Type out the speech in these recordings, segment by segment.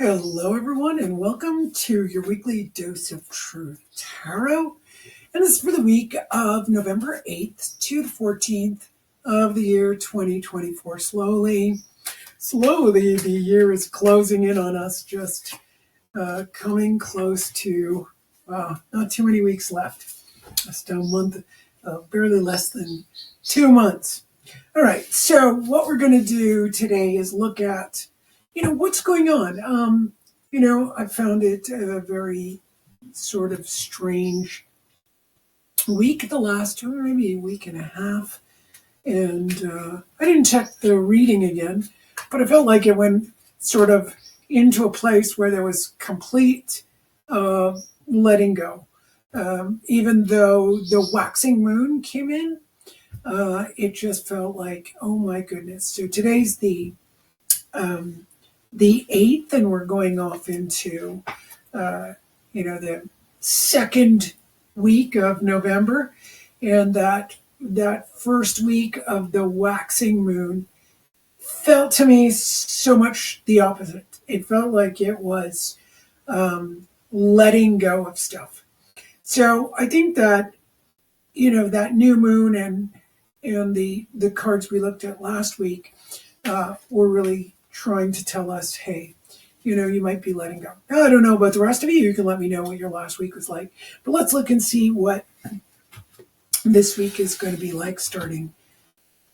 Hello, everyone, and welcome to your weekly dose of truth tarot. And this is for the week of November 8th to the 14th of the year 2024. Slowly, the year is closing in on us, just coming close to, not too many weeks left. Just a month, barely less than 2 months. All right, so what we're going to do today is look at what's going on. I found it a very sort of strange week, the last maybe a week and a half. And I didn't check the reading again, but I felt like it went sort of into a place where there was complete letting go. Even though the waxing moon came in, it just felt like, oh my goodness. So today's the 8th, and we're going off into, the second week of November. And that first week of the waxing moon felt to me so much the opposite. It felt like it was letting go of stuff. So I think that, that new moon and the cards we looked at last week were really trying to tell us, hey, you might be letting go. Now, I don't know about the rest of you. You can let me know what your last week was like. But let's look and see what this week is going to be like starting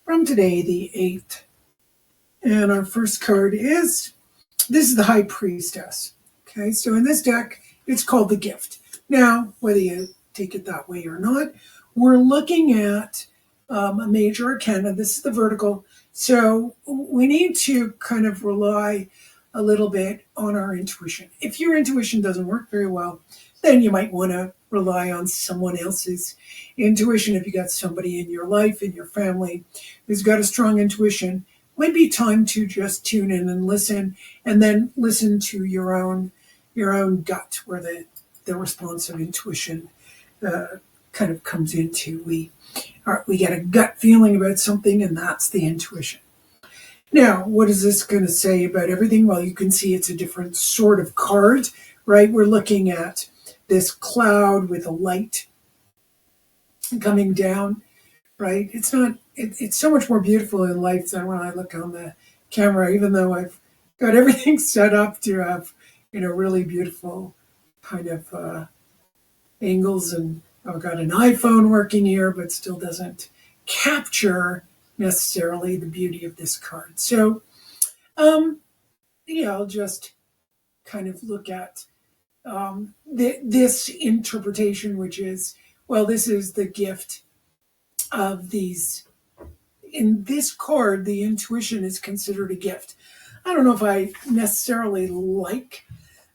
from today, the 8th. And our first card this is the High Priestess. Okay, so in this deck, it's called the Gift. Now, whether you take it that way or not, we're looking at a major arcana. This is the vertical. So we need to kind of rely a little bit on our intuition. If your intuition doesn't work very well, then you might want to rely on someone else's intuition. If you got somebody in your life, in your family, who's got a strong intuition, it might be time to just tune in and listen, and then listen to your own gut, where the response of intuition kind of comes into. We get a gut feeling about something, and that's the intuition. Now, what is this going to say about everything? Well, you can see it's a different sort of card, right? We're looking at this cloud with a light coming down, right? It's so much more beautiful in life than when I look on the camera, even though I've got everything set up to have, really beautiful kind of angles, and I've got an iPhone working here, but still doesn't capture necessarily the beauty of this card. So, I'll just kind of look at this interpretation, which is, well, this is the gift of these. In this card, the intuition is considered a gift. I don't know if I necessarily like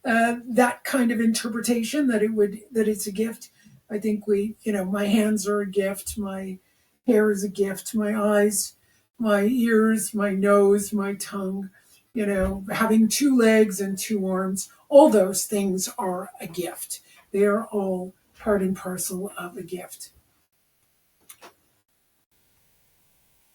that kind of interpretation, that it's a gift. I think my hands are a gift, my hair is a gift, my eyes, my ears, my nose, my tongue, having 2 legs and 2 arms, all those things are a gift. They are all part and parcel of a gift.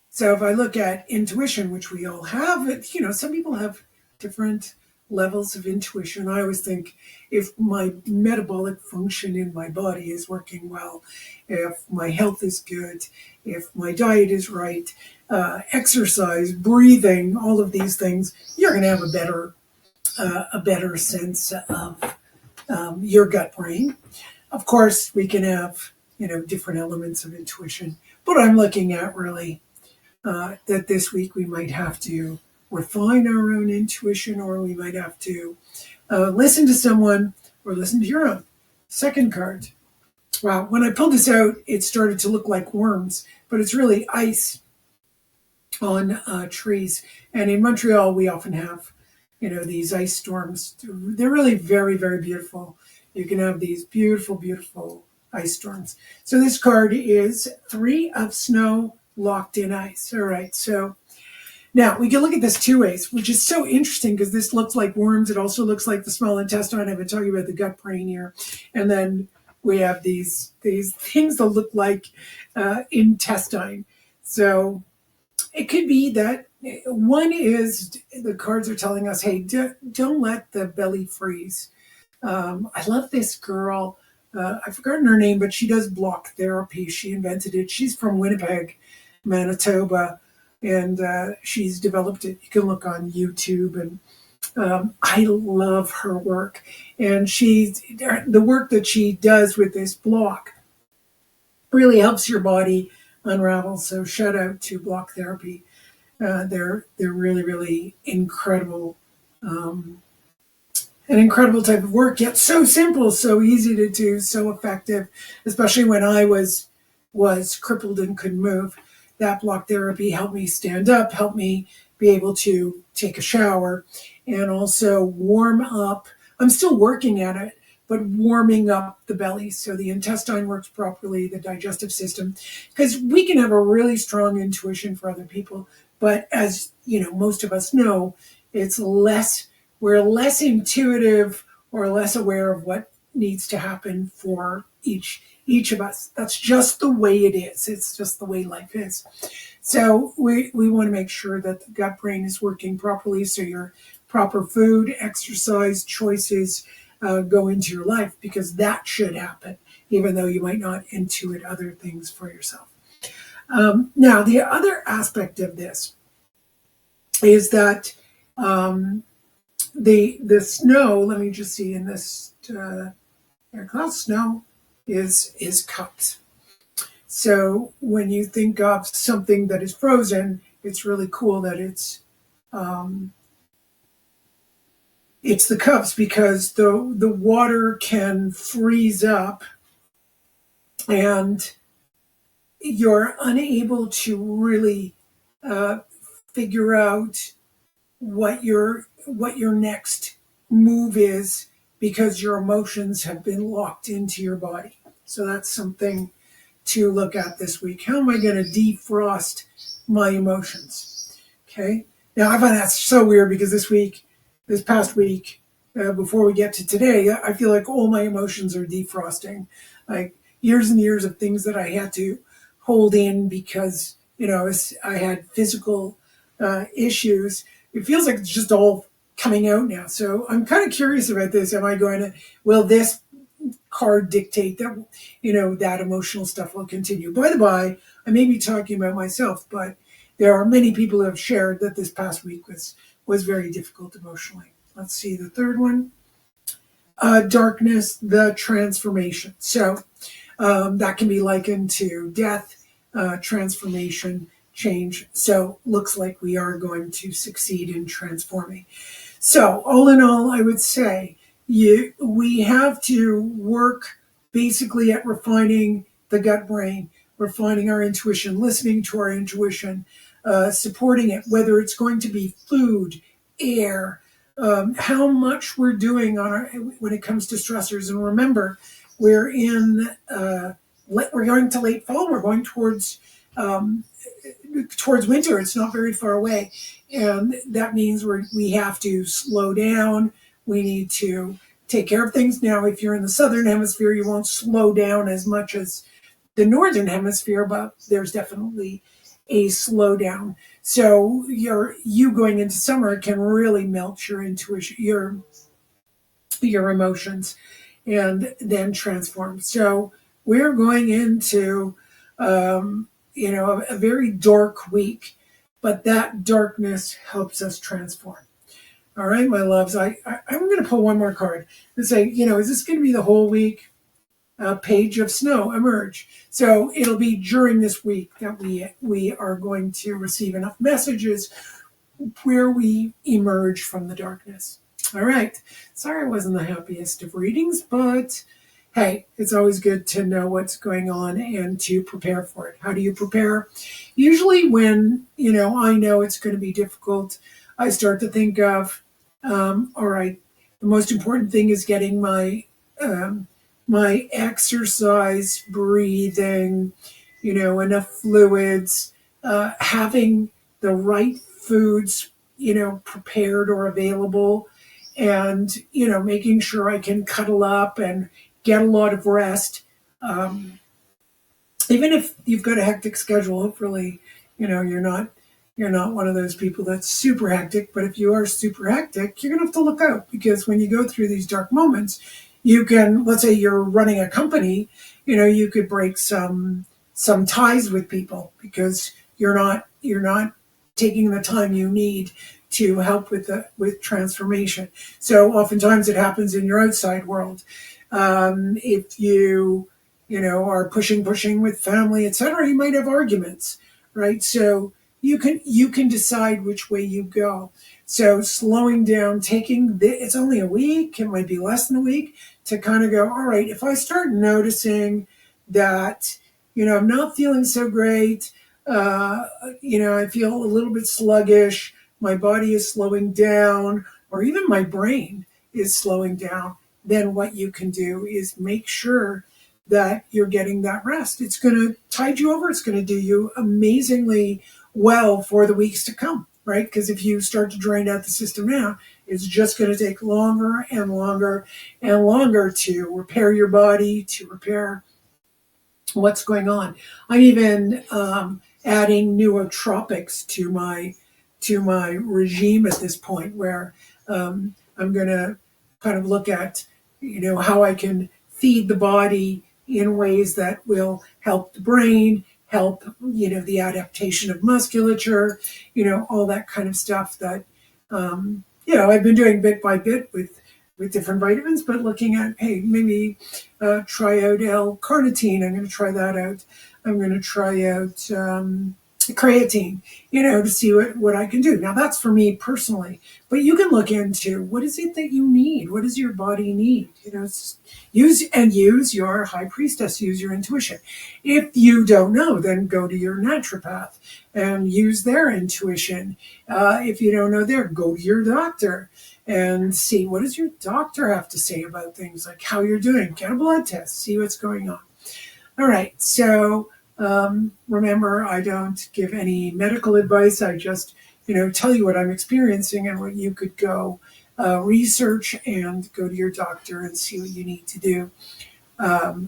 So if I look at intuition, which we all have, some people have different levels of intuition. I always think, if my metabolic function in my body is working well, if my health is good, if my diet is right, exercise, breathing, all of these things, you're going to have a better sense of your gut brain. Of course, we can have different elements of intuition, but I'm looking at really that this week we might have to refine our own intuition, or we might have to listen to someone, or listen to your own. Second card. Wow, when I pulled this out, it started to look like worms, but it's really ice on trees. And in Montreal, we often have, these ice storms. They're really very, very beautiful. You can have these beautiful, beautiful ice storms. So this card is 3 of snow locked in ice. All right, so now we can look at this two ways, which is so interesting because this looks like worms. It also looks like the small intestine. I've been talking about the gut brain here. And then we have these things that look like intestine. So it could be that one is the cards are telling us, hey, don't let the belly freeze. I love this girl. I've forgotten her name, but she does block therapy. She invented it. She's from Winnipeg, Manitoba, and she's developed it. You can look on YouTube, and I love her work. And the work that she does with this block really helps your body unravel. So shout out to block therapy. They're really, really incredible. An incredible type of work, yet so simple, so easy to do, so effective, especially when I was crippled and couldn't move. That block therapy helped me stand up, helped me be able to take a shower, and also warm up. I'm still working at it, but warming up the belly so the intestine works properly, the digestive system, because we can have a really strong intuition for other people, but as most of us know, we're less intuitive or less aware of what needs to happen for each of us. That's just the way it is. It's just the way life is. So we want to make sure that the gut brain is working properly, so your proper food, exercise choices go into your life, because that should happen, even though you might not intuit other things for yourself. Now, the other aspect of this is that the snow, let me just see in this air cloud, snow is cups. So when you think of something that is frozen, it's really cool that it's the cups, because the water can freeze up and you're unable to really figure out what your next move is, because your emotions have been locked into your body. So that's something to look at this week. How am I going to defrost my emotions? Okay. Now I find that so weird, because this past week, before we get to today, I feel like all my emotions are defrosting. Like years and years of things that I had to hold in because, I had physical issues. It feels like it's just all coming out now. So I'm kind of curious about this. Will this card dictate that, that emotional stuff will continue? By the by, I may be talking about myself, but there are many people who have shared that this past week was very difficult emotionally. Let's see the third one. Darkness, the transformation. So that can be likened to death, transformation, change. So looks like we are going to succeed in transforming. So all in all, I would say we have to work basically at refining the gut brain, refining our intuition, listening to our intuition, supporting it, whether it's going to be food, air, how much we're doing when it comes to stressors. And remember, we're going to late fall. We're going towards winter. It's not very far away, and that means we have to slow down. We need to take care of things. Now, if you're in the southern hemisphere, you won't slow down as much as the northern hemisphere, but there's definitely a slowdown. So you going into summer can really melt your intuition, your emotions, and then transform. So we're going into a very dark week, but that darkness helps us transform. All right, my loves, I'm going to pull one more card and say, is this going to be the whole week? Page of snow emerge. So it'll be during this week that we are going to receive enough messages where we emerge from the darkness. All right. Sorry I wasn't the happiest of readings, but hey, it's always good to know what's going on and to prepare for it. How do you prepare? Usually when, I know it's going to be difficult, I start to think of All right, the most important thing is getting um, my exercise, breathing, enough fluids, having the right foods, prepared or available, and making sure I can cuddle up and get a lot of rest. Um, Even if you've got a hectic schedule, hopefully, you're not one of those people that's super hectic. But if you are super hectic, you're gonna have to look out, because when you go through these dark moments, you can, let's say you're running a company, you could break some ties with people because you're not taking the time you need to help with transformation. So oftentimes it happens in your outside world. If you are pushing with family, etc., you might have arguments, right? So you can decide which way you go. So slowing down, it's only a week, it might be less than a week, to kind of go, all right, if I start noticing that, I'm not feeling so great, I feel a little bit sluggish, my body is slowing down, or even my brain is slowing down, then what you can do is make sure that you're getting that rest. It's going to tide you over. It's going to do you amazingly well for the weeks to come, right? Because if you start to drain out the system now, it's just going to take longer and longer and longer to repair your body, to repair what's going on. I'm even adding nootropics to my regime at this point, where I'm going to kind of look at how I can feed the body in ways that will help the brain, help the adaptation of musculature, all that kind of stuff that I've been doing bit by bit with different vitamins, but looking at, hey, maybe try out L-carnitine. I'm going to try that out. I'm going to try out creatine, to see what I can do. Now that's for me personally, but you can look into, what is it that you need? What does your body need? Use your high priestess, use your intuition. If you don't know, then go to your naturopath and use their intuition. If you don't know there, go to your doctor and see, what does your doctor have to say about things like how you're doing. Get a blood test, see what's going on. All right, so remember, I don't give any medical advice. I just, tell you what I'm experiencing and what you could go research and go to your doctor and see what you need to do. How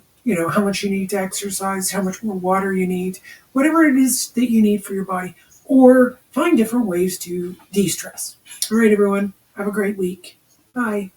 much you need to exercise, how much more water you need, whatever it is that you need for your body, or find different ways to de-stress. All right, everyone, have a great week. Bye.